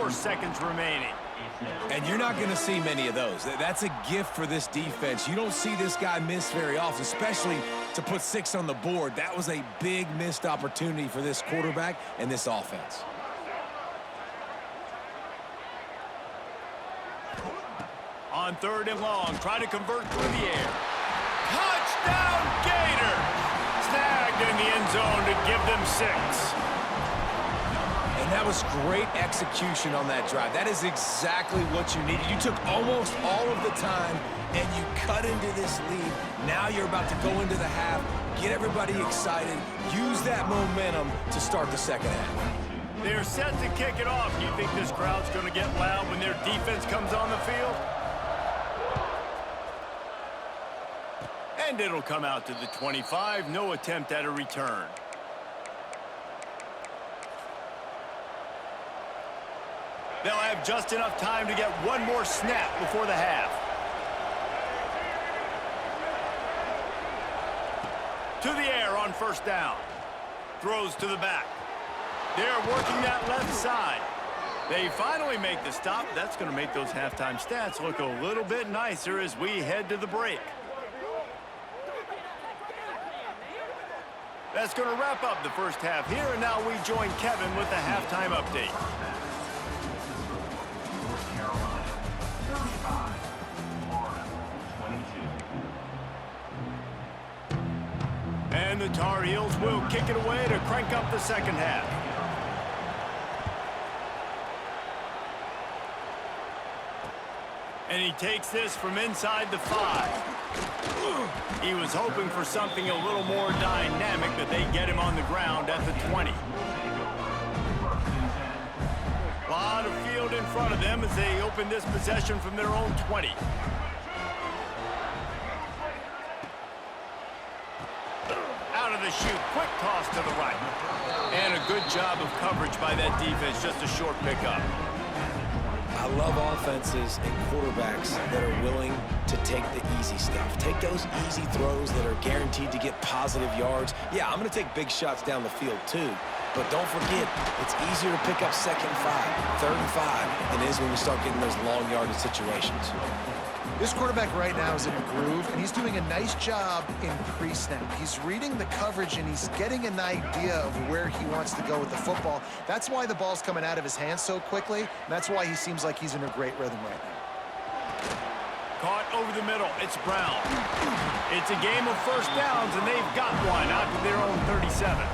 4 seconds remaining. And you're not going to see many of those. That's a gift for this defense. You don't see this guy miss very often, especially to put 6 on the board. That was a big missed opportunity for this quarterback and this offense. On 3rd and long, try to convert through the air. Touchdown, Gator! Snagged in the end zone to give them 6. And that was great execution on that drive. That is exactly what you needed. You took almost all of the time, and you cut into this lead. Now you're about to go into the half, get everybody excited, use that momentum to start the second half. They're set to kick it off. Do you think this crowd's going to get loud when their defense comes on the field? And it'll come out to the 25. No attempt at a return. They'll have just enough time to get one more snap before the half. To the air on 1st down. Throws to the back. They're working that left side. They finally make the stop. That's going to make those halftime stats look a little bit nicer as we head to the break. That's going to wrap up the first half here, and now we join Kevin with the halftime update. And the Tar Heels will kick it away to crank up the second half. And he takes this from inside the 5. He was hoping for something a little more dynamic, but they get him on the ground at the 20. A lot of field in front of them as they open this possession from their own 20. Out of the chute, quick toss to the right. And a good job of coverage by that defense, just a short pickup. I love offenses and quarterbacks that are willing to take the easy stuff. Take those easy throws that are guaranteed to get positive yards. Yeah, I'm going to take big shots down the field too. But don't forget, it's easier to pick up 2nd and 5, 3rd and 5 than it is when we start getting those long yardage situations. This quarterback right now is in a groove, and he's doing a nice job in pre-snap. He's reading the coverage, and he's getting an idea of where he wants to go with the football. That's why the ball's coming out of his hands so quickly, and that's why he seems like he's in a great rhythm right now. Caught over the middle. It's Brown. It's a game of 1st downs, and they've got one out to their own 37.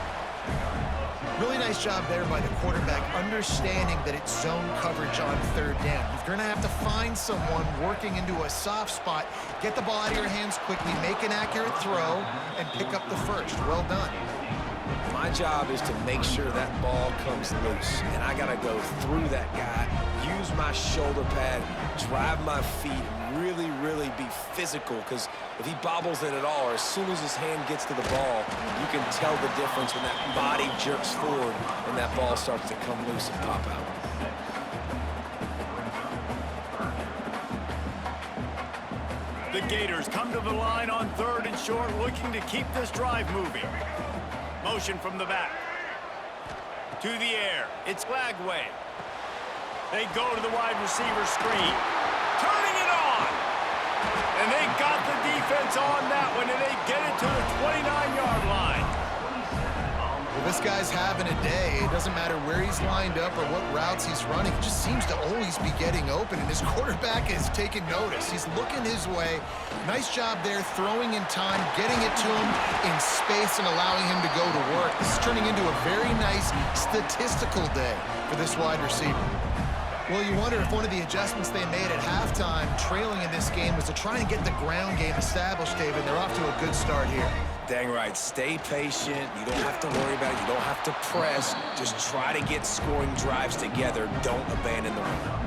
Really nice job there by the quarterback, understanding that it's zone coverage on 3rd down. You're going to have to find someone working into a soft spot, get the ball out of your hands quickly, make an accurate throw, and pick up the 1st. Well done. My job is to make sure that ball comes loose, and I got to go through that guy, use my shoulder pad, drive my feet, really be physical, because if he bobbles it at all, or as soon as his hand gets to the ball, you can tell the difference when that body jerks forward and that ball starts to come loose and pop out. The Gators come to the line on 3rd and short, looking to keep this drive moving. Motion from the back. To the air. It's Lagway. They go to the wide receiver screen. Turning it on. And they got the defense on that one, and they get it to the 29-yard line. Well, this guy's having a day. It doesn't matter where he's lined up or what routes he's running. He just seems to always be getting open, and his quarterback is taking notice. He's looking his way. Nice job there, throwing in time, getting it to him in space and allowing him to go to work. This is turning into a very nice statistical day for this wide receiver. Well, you wonder if one of the adjustments they made at halftime, trailing in this game, was to try and get the ground game established, David. They're off to a good start here. Dang right. Stay patient. You don't have to worry about it. You don't have to press. Just try to get scoring drives together. Don't abandon the run.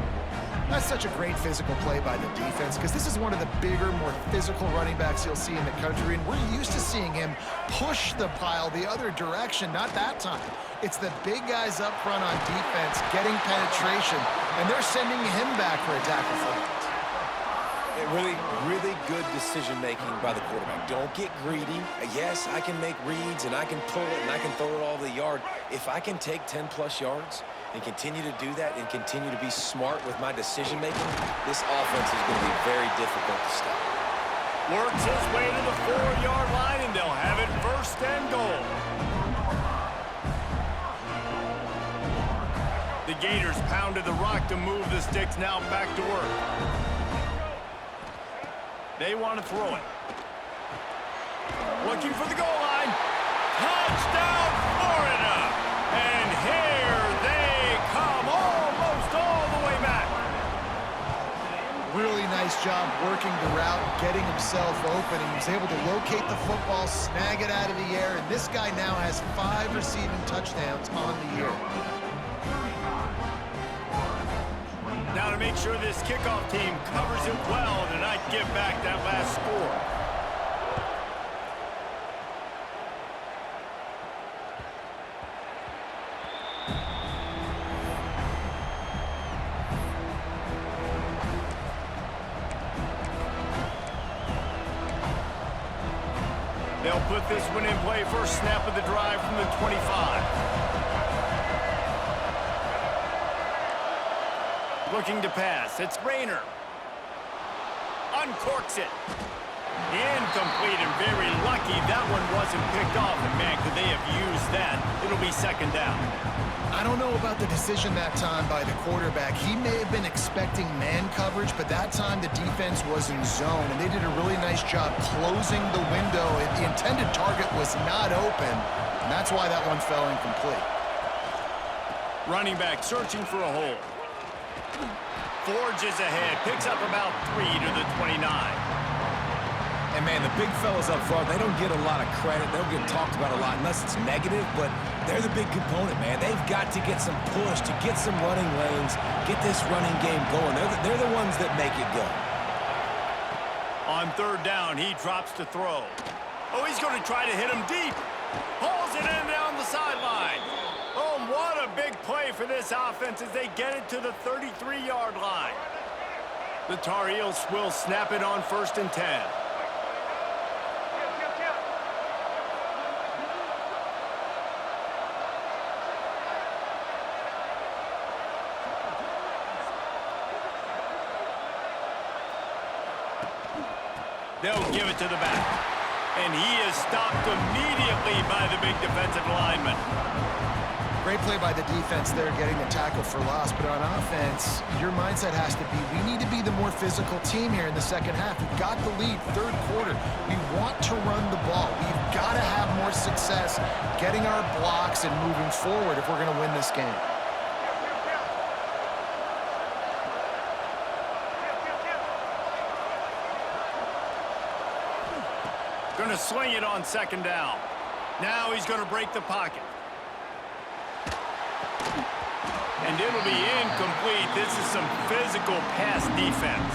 That's such a great physical play by the defense, because this is one of the bigger, more physical running backs you'll see in the country, and we're used to seeing him push the pile the other direction. Not that time. It's the big guys up front on defense getting penetration, and they're sending him back for a tackle for it. Really good decision-making by the quarterback. Don't get greedy. Yes, I can make reads, and I can pull it, and I can throw it all the yard. If I can take 10-plus yards, and continue to do that and continue to be smart with my decision-making, this offense is going to be very difficult to stop. Works his way to the 4-yard line, and they'll have it first and goal. The Gators pounded the rock to move the sticks, now back to work. They want to throw it. Looking for the goal line. Touchdown, Florida! And here they come, almost all the way back. Really nice job working the route, getting himself open. He was able to locate the football, snag it out of the air, and this guy now has 5 receiving touchdowns on the year. Now to make sure this kickoff team covers it well to not give back that last score. They'll put this one in play, first snap of the drive from the 25. Looking to pass, it's Rayner. Uncorks it. Incomplete, and very lucky that one wasn't picked off. And man, could they have used that? It'll be second down. I don't know about the decision that time by the quarterback. He may have been expecting man coverage, but that time the defense was in zone, and they did a really nice job closing the window. The intended target was not open, and that's why that one fell incomplete. Running back searching for a hole. Forges ahead, picks up about 3 to the 29. And, man, the big fellas up front, they don't get a lot of credit. They don't get talked about a lot unless it's negative, but they're the big component, man. They've got to get some push, to get some running lanes, get this running game going. They're the ones that make it go. On third down, he drops to throw. Oh, he's going to try to hit him deep. Pulls it in down the sideline. Oh, what a big play for this offense as they get it to the 33-yard line. The Tar Heels will snap it on 1st and 10. They'll give it to the back. And he is stopped immediately by the big defensive lineman. Great play by the defense there, getting the tackle for loss. But on offense, your mindset has to be, we need to be the more physical team here in the second half. We've got the lead, third quarter. We want to run the ball. We've got to have more success getting our blocks and moving forward if we're going to win this game. Going to sling it on second down. Now he's going to break the pocket. And it'll be incomplete. This is some physical pass defense.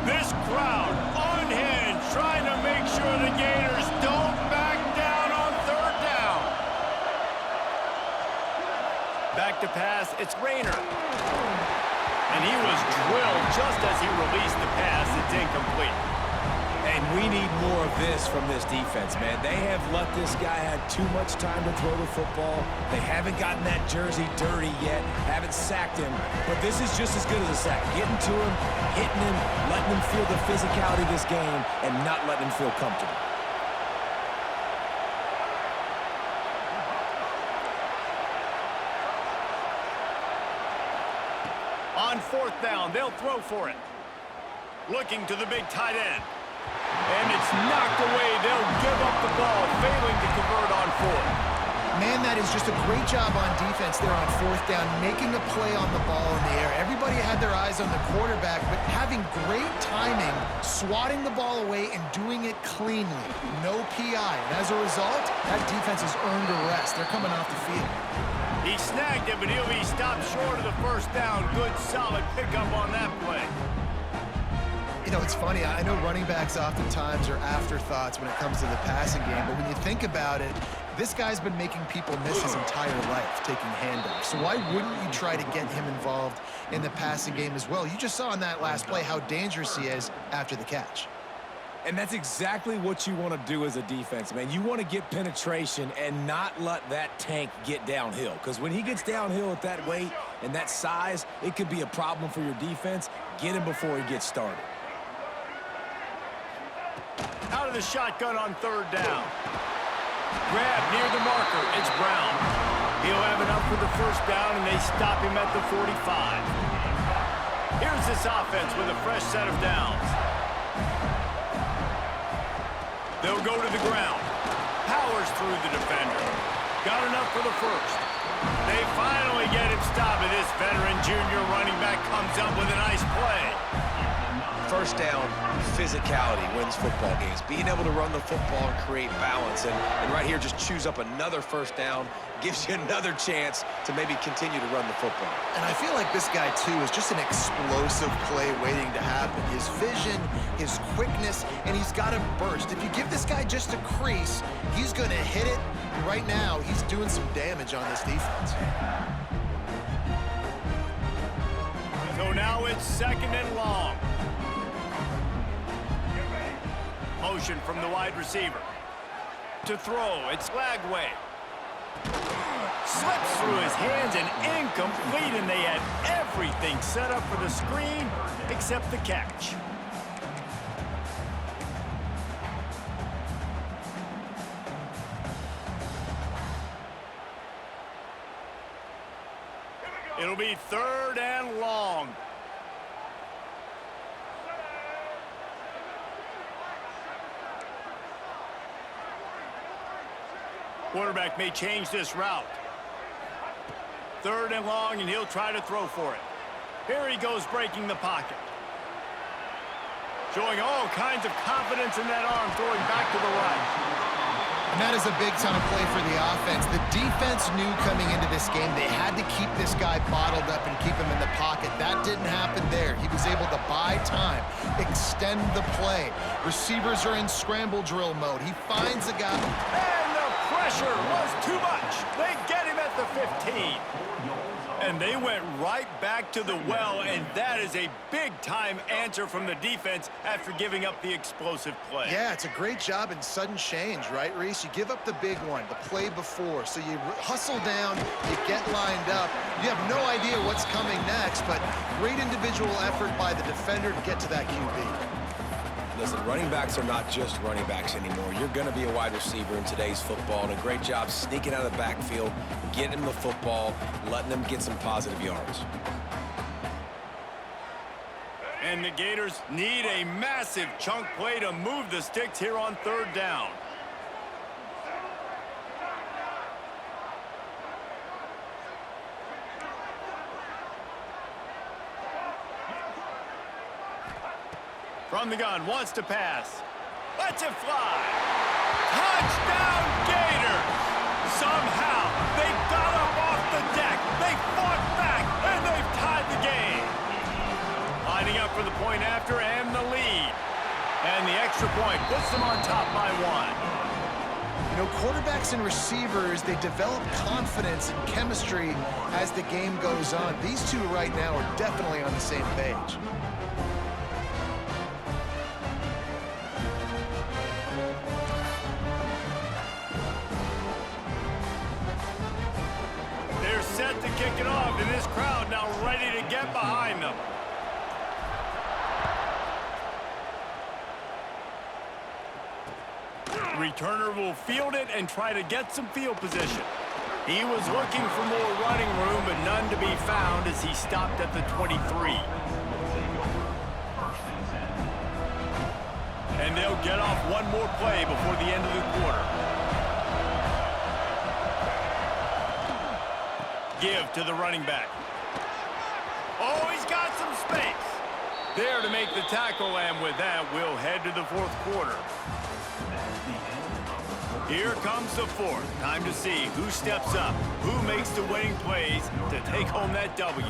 This crowd unhinged, trying to make sure the Gators don't back down on third down. Back to pass, it's Rayner. And he was drilled just as he released the pass. It's incomplete. And we need more of this from this defense, man. They have let this guy have too much time to throw the football. They haven't gotten that jersey dirty yet, haven't sacked him. But this is just as good as a sack. Getting to him, hitting him, letting him feel the physicality of this game, and not letting him feel comfortable. On fourth down, they'll throw for it. Looking to the big tight end. And it's knocked away. They'll give up the ball, failing to convert on fourth. Man, that is just a great job on defense there on fourth down, making a play on the ball in the air. Everybody had their eyes on the quarterback, but having great timing, swatting the ball away, and doing it cleanly. No PI. And as a result, that defense has earned a rest. They're coming off the field. He snagged it, but he'll be stopped short of the first down. Good, solid pickup on that play. You know, it's funny. I know running backs oftentimes are afterthoughts when it comes to the passing game, but when you think about it, this guy's been making people miss his entire life taking handoffs. So why wouldn't you try to get him involved in the passing game as well? You just saw in that last play how dangerous he is after the catch. And that's exactly what you want to do as a defense, man. You want to get penetration and not let that tank get downhill. Because when he gets downhill at that weight and that size, it could be a problem for your defense. Get him before he gets started. Out of the shotgun on third down. Grab near the marker. It's Brown. He'll have enough for the first down, and they stop him at the 45. Here's this offense with a fresh set of downs. They'll go to the ground. Powers through the defender. Got enough for the first. They finally get him stopped, and this veteran junior running back comes up with a nice play. First down, physicality wins football games. Being able to run the football and create balance. And right here, just choose up another first down. Gives you another chance to maybe continue to run the football. And I feel like this guy, too, is just an explosive play waiting to happen. His vision, his quickness, and he's got a burst. If you give this guy just a crease, he's going to hit it. And right now, he's doing some damage on this defense. So now it's second and long. Motion from the wide receiver. To throw, it's Lagway. Slips through his hands and incomplete, and they had everything set up for the screen except the catch. It'll be third and long. Quarterback may change this route. Third and long, and he'll try to throw for it. Here he goes, breaking the pocket. Showing all kinds of confidence in that arm, throwing back to the right. And that is a big-time play for the offense. The defense knew coming into this game they had to keep this guy bottled up and keep him in the pocket. That didn't happen there. He was able to buy time, extend the play. Receivers are in scramble drill mode. He finds the guy. And the pressure was too much. They get him at the 15. And they went right back to the well, and that is a big-time answer from the defense after giving up the explosive play. Yeah, it's a great job in sudden change, right, Reese? You give up the big one, the play before, so you hustle down, you get lined up. You have no idea what's coming next, but great individual effort by the defender to get to that QB. Listen, running backs are not just running backs anymore. You're going to be a wide receiver in today's football, and a great job sneaking out of the backfield, getting him the football, letting them get some positive yards. And the Gators need a massive chunk play to move the sticks here on third down. From the gun, wants to pass. Lets it fly. Touchdown, Gators! Somehow, they got up off the deck. They fought back, and they've tied the game. Lining up for the point after and the lead. And the extra point puts them on top by one. You know, quarterbacks and receivers, they develop confidence and chemistry as the game goes on. These two right now are definitely on the same page. Set to kick it off, and this crowd now ready to get behind them. Returner will field it and try to get some field position. He was looking for more running room, but none to be found as he stopped at the 23. And they'll get off one more play before the end of the quarter. Give to the running back. Oh, he's got some space. There to make the tackle, and with that, we'll head to the fourth quarter. Here comes the fourth. Time to see who steps up, who makes the winning plays to take home that W.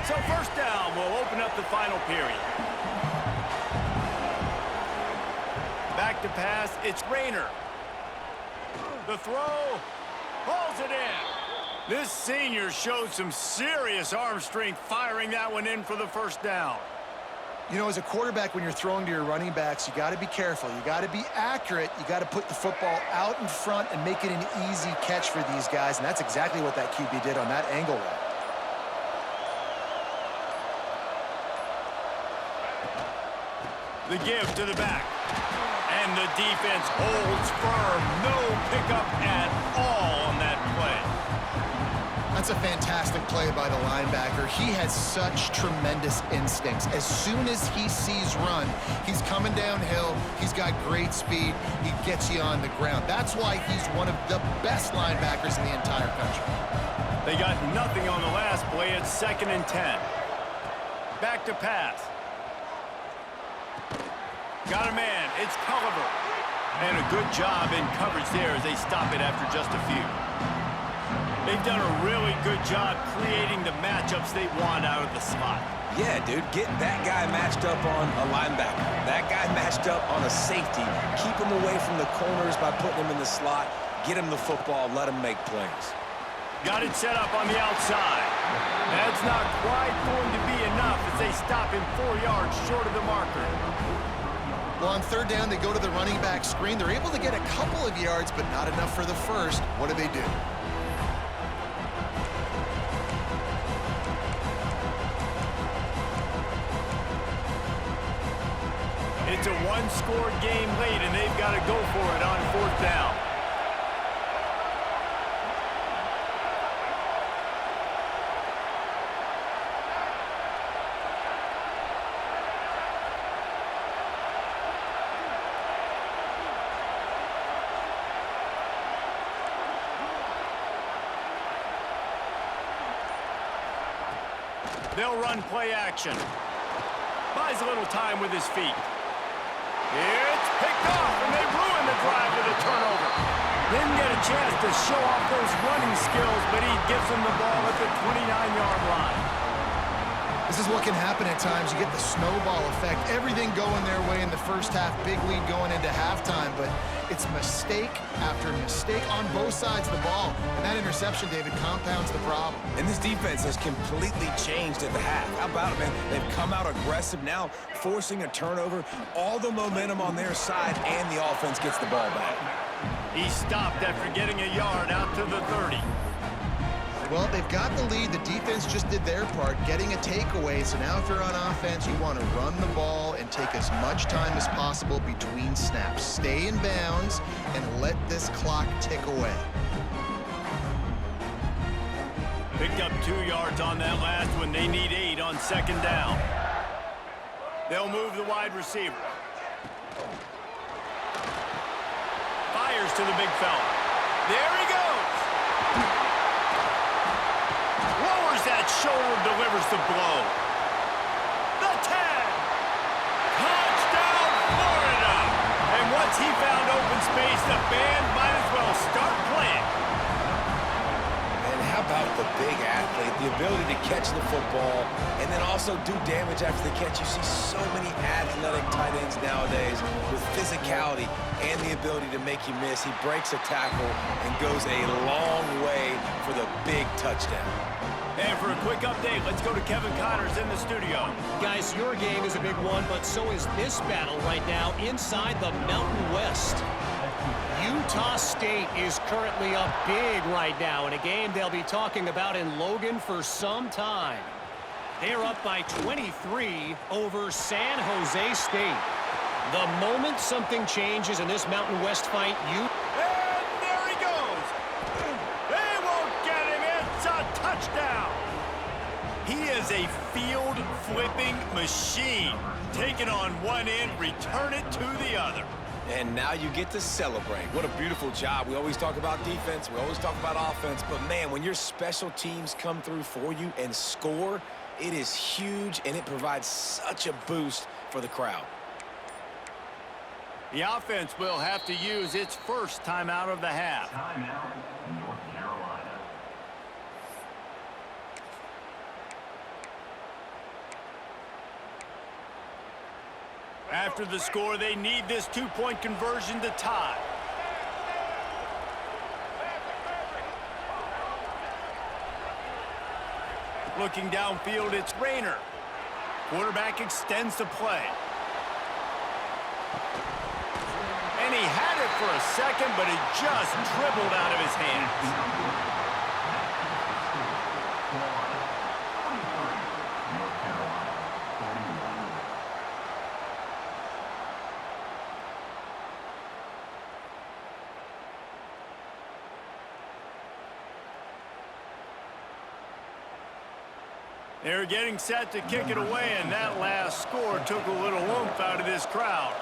So first down will open up the final period. Back to pass, it's Rayner. The throw, hauls it in. This senior showed some serious arm strength firing that one in for the first down. You know, as a quarterback, when you're throwing to your running backs, you got to be careful. You got to be accurate. You got to put the football out in front and make it an easy catch for these guys, and that's exactly what that QB did on that angle route. The give to the back. And the defense holds firm. No pickup at all on that play. That's a fantastic play by the linebacker. He has such tremendous instincts. As soon as he sees run, he's coming downhill. He's got great speed. He gets you on the ground. That's why he's one of the best linebackers in the entire country. They got nothing on the last play. It's 2nd and 10. Back to pass. Got a man. It's Culliver. And a good job in coverage there as they stop it after just a few. They've done a really good job creating the matchups they want out of the slot. Yeah, dude, get that guy matched up on a linebacker. That guy matched up on a safety. Keep him away from the corners by putting him in the slot. Get him the football. Let him make plays. Got it set up on the outside. That's not quite going to be enough as they stop him 4 yards short of the marker. Well, on 3rd down, they go to the running back screen. They're able to get a couple of yards, but not enough for the first. What do? It's a one-score game late, and they've got to go for it on 4th down. They'll run play action. Buys a little time with his feet. It's picked off, and they ruin the drive with a turnover. Didn't get a chance to show off those running skills, but he gives them the ball at the 29-yard line. This is what can happen at times. You get the snowball effect. Everything going their way in the first half. Big lead going into halftime, but it's mistake after mistake on both sides of the ball. And that interception, David, compounds the problem. And this defense has completely changed at the half. How about it, man? They've come out aggressive now, forcing a turnover. All the momentum on their side, and the offense gets the ball back. He stopped after getting a yard out to the 30. Well, they've got the lead. The defense just did their part, getting a takeaway. So now if you're on offense, you want to run the ball and take as much time as possible between snaps. Stay in bounds and let this clock tick away. Picked up 2 yards on that last one. They need 8 on 2nd down. They'll move the wide receiver. Fires to the big fella. There he goes. Lowers that shoulder, delivers the blow. The tag. Touchdown, Florida. And once he found open space, the band might as well start playing. And how about the big athlete, the ability to catch the football and then also do damage after the catch? You see so many athletic tight ends nowadays with physicality and the ability to make you miss. He breaks a tackle and goes a long way for the big touchdown. And for a quick update, let's go to Kevin Connors in the studio. Guys, your game is a big one, but so is this battle right now inside the Mountain West. Utah State is currently up big right now in a game they'll be talking about in Logan for some time. They're up by 23 over San Jose State. The moment something changes in this Mountain West fight, And there he goes. They won't get him. It's a touchdown. He is a field-flipping machine. Take it on one end, return it to the other. And now you get to celebrate. What a beautiful job. We always talk about defense. We always talk about offense. But, man, when your special teams come through for you and score, it is huge, and it provides such a boost for the crowd. The offense will have to use its first timeout of the half. Timeout, North Carolina. After the score, they need this two-point conversion to tie. Looking downfield, it's Rayner. Quarterback extends the play. And he had it for a second, but it just dribbled out of his hands. They're getting set to kick it away, and that last score took a little oomph out of this crowd.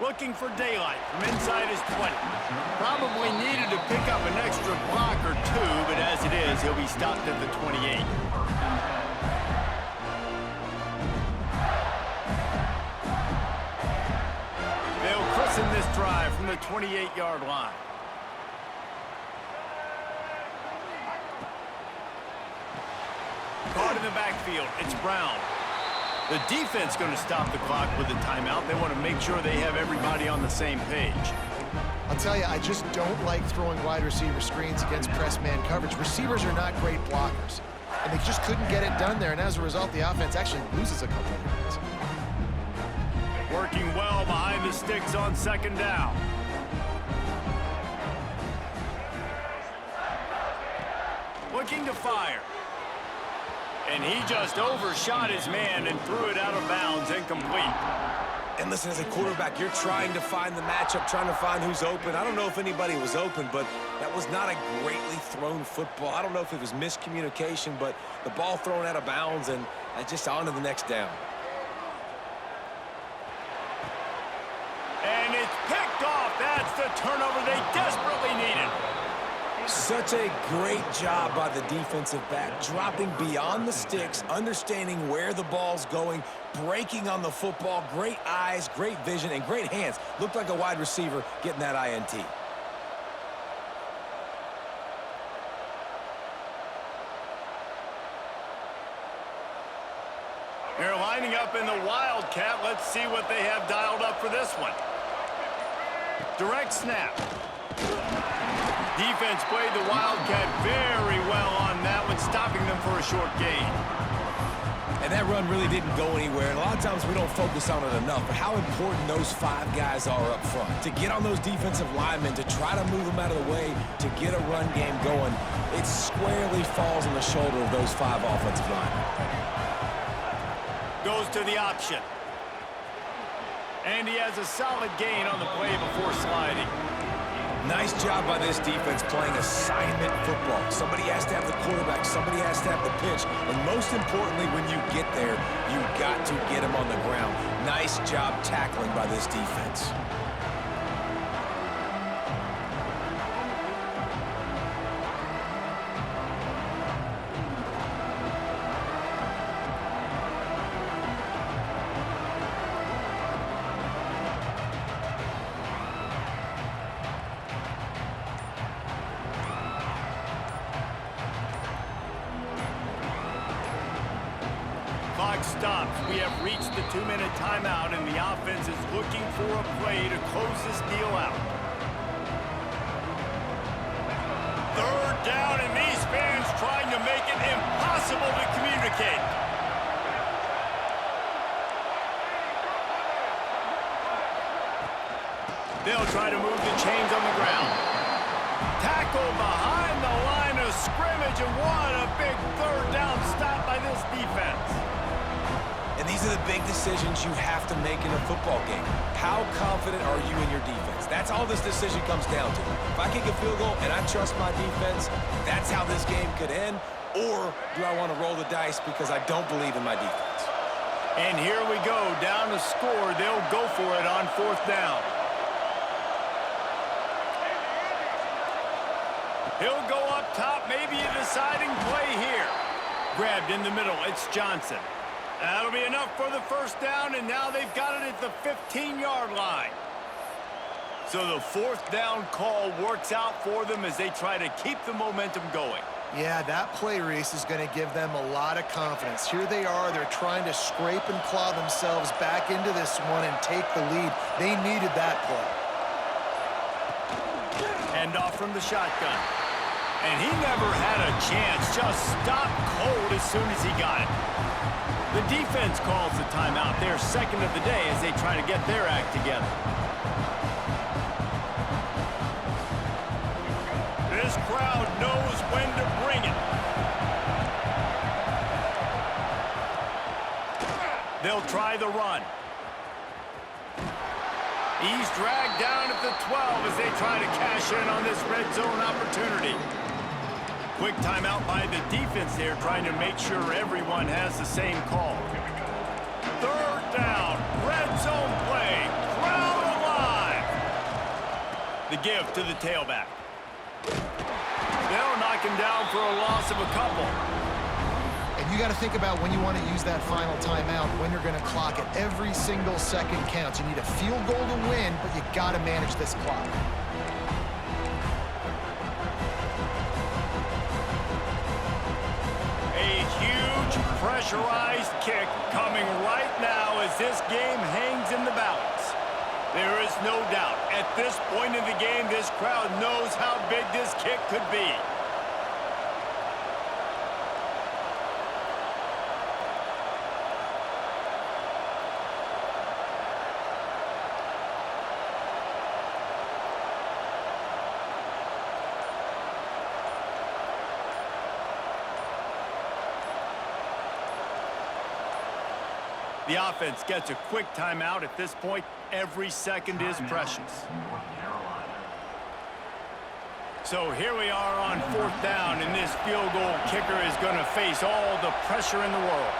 Looking for daylight from inside his 20. Probably needed to pick up an extra block or two, but as it is, he'll be stopped at the 28. They'll christen this drive from the 28-yard line. Caught in the backfield, it's Brown. The defense going to stop the clock with a timeout. They want to make sure they have everybody on the same page. I'll tell you, I just don't like throwing wide receiver screens against press man coverage. Receivers are not great blockers, and they just couldn't get it done there, and as a result, the offense actually loses a couple of yards. Working well behind the sticks on second down. Looking to fire. And he just overshot his man and threw it out of bounds, incomplete. And listen, as a quarterback, you're trying to find the matchup, trying to find who's open. I don't know if anybody was open, but that was not a greatly thrown football. I don't know if it was miscommunication, but the ball thrown out of bounds and just on to the next down. And it's picked off. That's the turnover they desperately needed. Such a great job by the defensive back, dropping beyond the sticks, understanding where the ball's going, breaking on the football. Great eyes, great vision, and great hands. Looked like a wide receiver getting that INT. They're lining up in the Wildcat. Let's see what they have dialed up for this one. Direct snap. Defense played the Wildcat very well on that one, stopping them for a short gain. And that run really didn't go anywhere. And a lot of times we don't focus on it enough, but how important those five guys are up front. To get on those defensive linemen, to try to move them out of the way, to get a run game going, it squarely falls on the shoulder of those five offensive linemen. Goes to the option. And he has a solid gain on the play before sliding. Nice job by this defense playing assignment football. Somebody has to have the quarterback. Somebody has to have the pitch. And most importantly, when you get there, you've got to get him on the ground. Nice job tackling by this defense. Clock stops. We have reached the 2-minute timeout, and the offense is looking for a play to close this deal out. Third down, and these fans trying to make it impossible to communicate. They'll try to move the chains on the ground. Tackle behind the line of scrimmage, and what a big third down stop by this defense. And these are the big decisions you have to make in a football game. How confident are you in your defense? That's all this decision comes down to. If I kick a field goal and I trust my defense, that's how this game could end. Or do I want to roll the dice because I don't believe in my defense? And here we go, down to score. They'll go for it on fourth down. He'll go up top, maybe a deciding play here. Grabbed in the middle, it's Johnson. That'll be enough for the first down, and now they've got it at the 15-yard line. So the fourth down call works out for them as they try to keep the momentum going. Yeah, that play, Reese, is going to give them a lot of confidence. Here they are. They're trying to scrape and claw themselves back into this one and take the lead. They needed that play. Handoff from the shotgun. And he never had a chance. Just stopped cold as soon as he got it. The defense calls the timeout, their second of the day, as they try to get their act together. This crowd knows when to bring it. They'll try the run. He's dragged down at the 12 as they try to cash in on this red zone opportunity. Quick timeout by the defense there, trying to make sure everyone has the same call. Third down, red zone play, crowd alive. The give to the tailback. They'll knock him down for a loss of a couple. And you got to think about when you want to use that final timeout, when you're going to clock it. Every single second counts. You need a field goal to win, but you got to manage this clock. A huge pressurized kick coming right now as this game hangs in the balance. There is no doubt, at this point in the game, this crowd knows how big this kick could be. The offense gets a quick timeout at this point. Every second is precious. So here we are on fourth down, and this field goal kicker is going to face all the pressure in the world.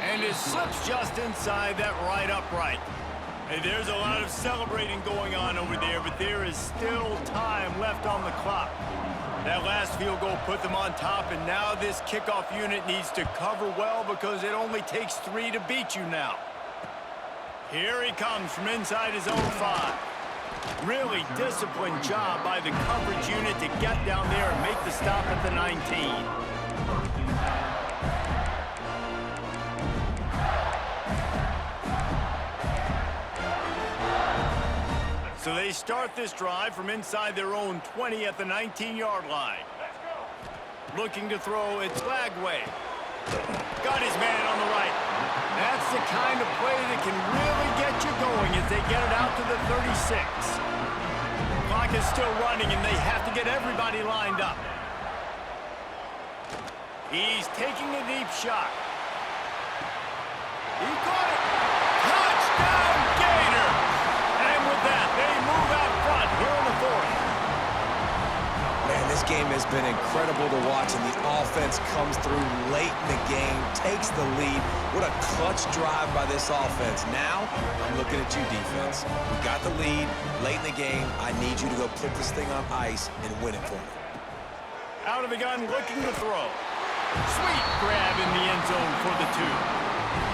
And it slips just inside that right upright. Hey, there's a lot of celebrating going on over there, but there is still time left on the clock. That last field goal put them on top, and now this kickoff unit needs to cover well because it only takes 3 to beat you now. Here he comes from inside his own 5. Really disciplined job by the coverage unit to get down there and make the stop at the 19. So they start this drive from inside their own 20 at the 19-yard line. Looking to throw, it's Lagway. Got his man on the right. That's the kind of play that can really get you going as they get it out to the 36. Clock is still running, and they have to get everybody lined up. He's taking a deep shot. He caught it. Touchdown, Gators! And with that, they move out front here in the fourth. Man, this game has been incredible to watch, and the offense comes through late in the game, takes the lead. What a clutch drive by this offense. Now, I'm looking at you, defense. We got the lead late in the game. I need you to go put this thing on ice and win it for me. Out of the gun, looking to throw. Sweet grab in the end zone for the 2.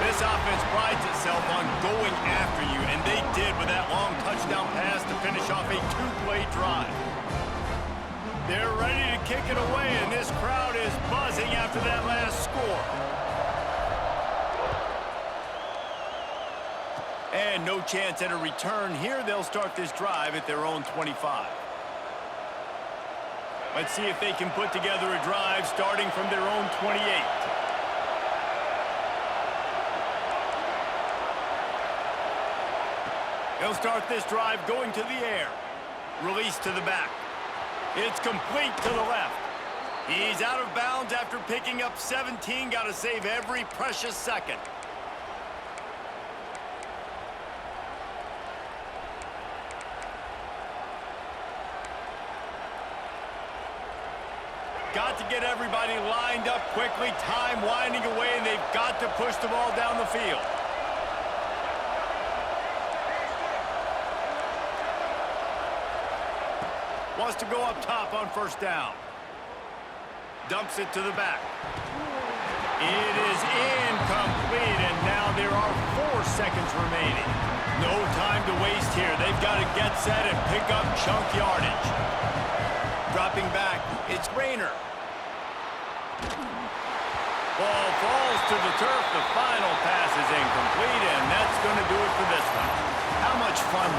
This offense prides itself on going after you, and they did with that long touchdown pass to finish off a 2-play drive. They're ready to kick it away, and this crowd is buzzing after that last score. And no chance at a return here. They'll start this drive at their own 25. Let's see if they can put together a drive starting from their own 28. They'll start this drive going to the air. Release to the back. It's complete to the left. He's out of bounds after picking up 17. Got to save every precious second. Got to get everybody lined up quickly. Time winding away, and they've got to push the ball down the field. Wants to go up top on first down. Dumps it to the back. It is incomplete, and now there are 4 seconds remaining. No time to waste here. They've got to get set and pick up chunk yardage. Dropping back, it's Rayner. Ball falls to the turf. The final pass is incomplete, and that's going to do it for this one. How much fun was